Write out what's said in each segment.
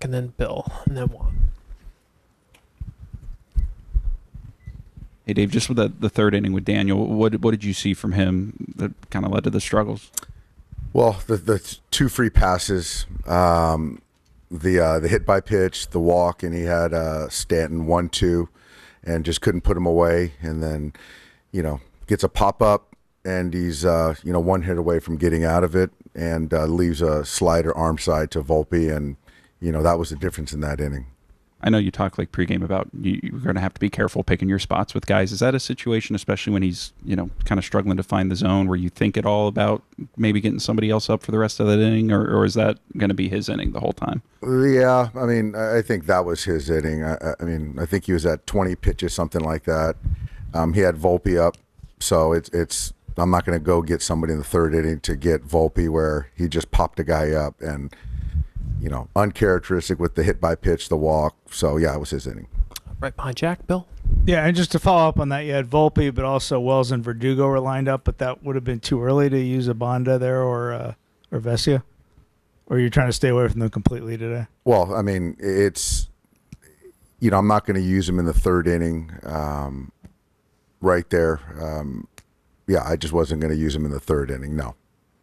and then Bill, and then Juan. Hey, Dave, just with the third inning with Daniel, what did you see from him that kind of led to the struggles? Well, the two free passes, the hit by pitch, the walk, and he had Stanton 1-2, and just couldn't put him away. And then, gets a pop up, and he's one hit away from getting out of it, and leaves a slider arm side to Volpe, and that was the difference in that inning. I know you talked like pregame about you're going to have to be careful picking your spots with guys. Is that a situation, especially when he's kind of struggling to find the zone, where you think at all about maybe getting somebody else up for the rest of that inning, or is that going to be his inning the whole time? Yeah, I mean, I think that was his inning. I think he was at 20 pitches, something like that. He had Volpe up, so it's. I'm not going to go get somebody in the third inning to get Volpe where he just popped a guy up and. Uncharacteristic with the hit by pitch, the walk. So, yeah, it was his inning. Right behind Jack, Bill. Yeah, and just to follow up on that, you had Volpe, but also Wells and Verdugo were lined up, but that would have been too early to use Abanda there or Vesia? Or you're trying to stay away from them completely today? Well, I mean, it's, I'm not going to use him in the third inning right there. I just wasn't going to use him in the third inning, no.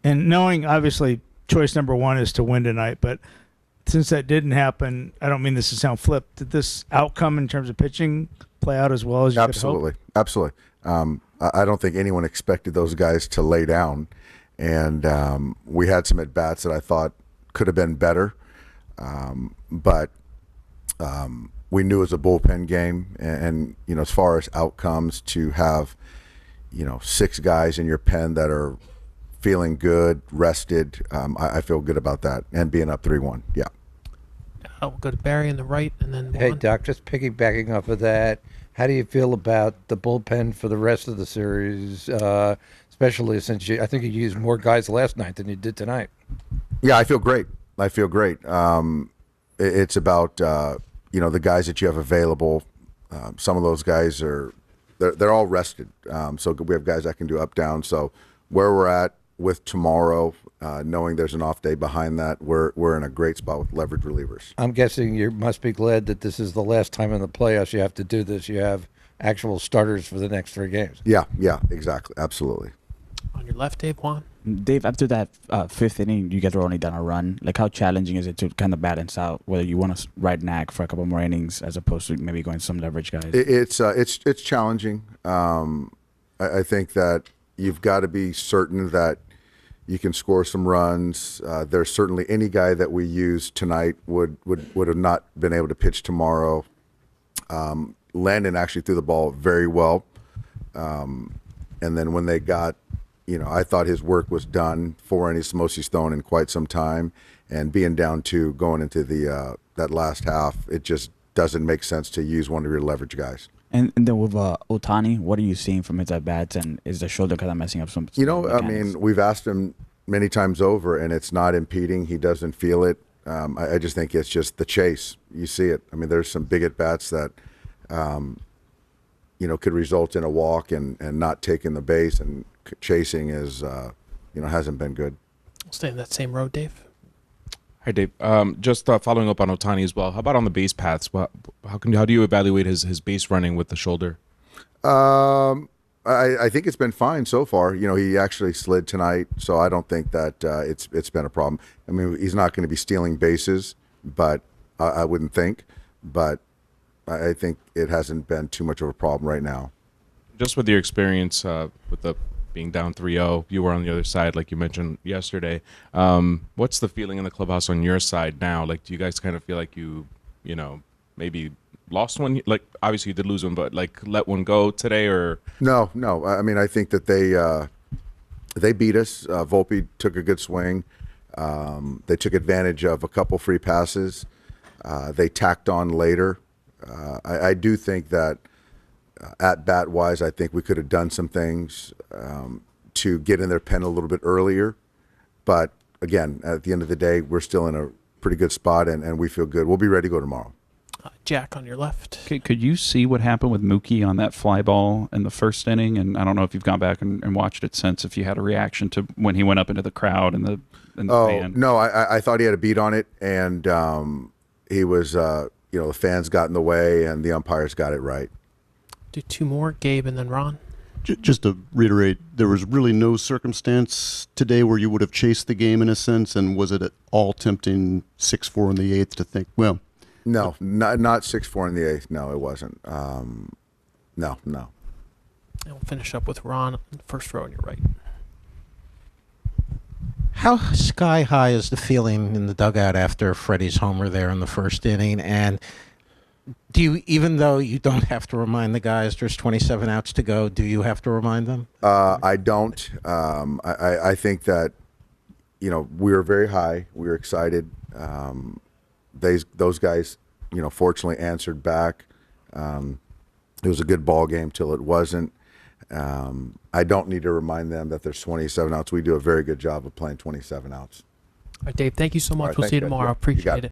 And knowing, obviously, choice number one is to win tonight, but since that didn't happen, I don't mean this to sound flip. Did this outcome in terms of pitching play out as well as you could hope? Absolutely. I don't think anyone expected those guys to lay down, and we had some at bats that I thought could have been better, but we knew it was a bullpen game, and as far as outcomes, to have 6 guys in your pen that are feeling good, rested. I feel good about that, and being up 3-1. Yeah. We'll go to Barry in the right, and then Hey, Juan. Doc, just piggybacking off of that, how do you feel about the bullpen for the rest of the series, especially since I think you used more guys last night than you did tonight? Yeah, I feel great. It's about the guys that you have available. Some of those guys they're all rested. So we have guys that can do up down. So where we're at with tomorrow, knowing there's an off day behind that, we're in a great spot with leverage relievers. I'm guessing you must be glad that this is the last time in the playoffs you have to do this. You have actual starters for the next 3 games. Yeah, exactly. Absolutely. On your left, Dave, Juan. Dave, after that 5th inning, you guys were only done a run. Like, how challenging is it to kind of balance out whether you want to ride Nag for a couple more innings as opposed to maybe going some leverage guys? It's challenging. I think that you've got to be certain that you can score some runs. There's certainly any guy that we use tonight would have not been able to pitch tomorrow. Landon actually threw the ball very well. And then when they got, I thought his work was done. 4 innings, the most he's thrown in quite some time. And being down 2 going into the that last half, it just doesn't make sense to use one of your leverage guys. And then with Ohtani, what are you seeing from his at-bats, and is the shoulder kind of messing up some mechanics? We've asked him many times over, and it's not impeding. He doesn't feel it. I just think it's just the chase. You see it. I mean, there's some big at-bats that, could result in a walk and not taking the base, and chasing is, hasn't been good. We'll stay in that same road, Dave. Hi, Dave. Just following up on Ohtani as well. How about on the base paths? How do you evaluate his base running with the shoulder? I think it's been fine so far. He actually slid tonight, so I don't think that it's been a problem. I mean, he's not going to be stealing bases, but I wouldn't think. But I think it hasn't been too much of a problem right now. Just with your experience with the being down 3-0, you were on the other side, like you mentioned yesterday. What's the feeling in the clubhouse on your side now? Like, do you guys kind of feel like you maybe lost one? Like, obviously you did lose one, but like let one go today, or no? I mean, I think that they beat us. Volpe took a good swing. They took advantage of a couple free passes. They tacked on later. I do think that. At bat wise, I think we could have done some things to get in their pen a little bit earlier. But again, at the end of the day, we're still in a pretty good spot, and we feel good. We'll be ready to go tomorrow. Jack on your left. Okay, could you see what happened with Mookie on that fly ball in the 1st inning? And I don't know if you've gone back and watched it since, if you had a reaction to when he went up into the crowd and the fan. No, I thought he had a beat on it, and he was, the fans got in the way and the umpires got it right. Do two more, Gabe and then Ron. Just to reiterate, there was really no circumstance today where you would have chased the game in a sense, and was it at all tempting 6-4 in the 8th to think, well, No, not 6-4 in the 8th. No, it wasn't. No. And we'll finish up with Ron, in the first row on your right. How sky high is the feeling in the dugout after Freddie's homer there in the first inning? And do you, even though you don't have to remind the guys there's 27 outs to go, do you have to remind them? I don't. I think that, we were very high. We were excited. Those guys, fortunately answered back. It was a good ball game till it wasn't. I don't need to remind them that there's 27 outs. We do a very good job of playing 27 outs. All right, Dave, thank you so much. right, We'll see you thanks, guys. tomorrow. Yeah, you got Appreciate it. it.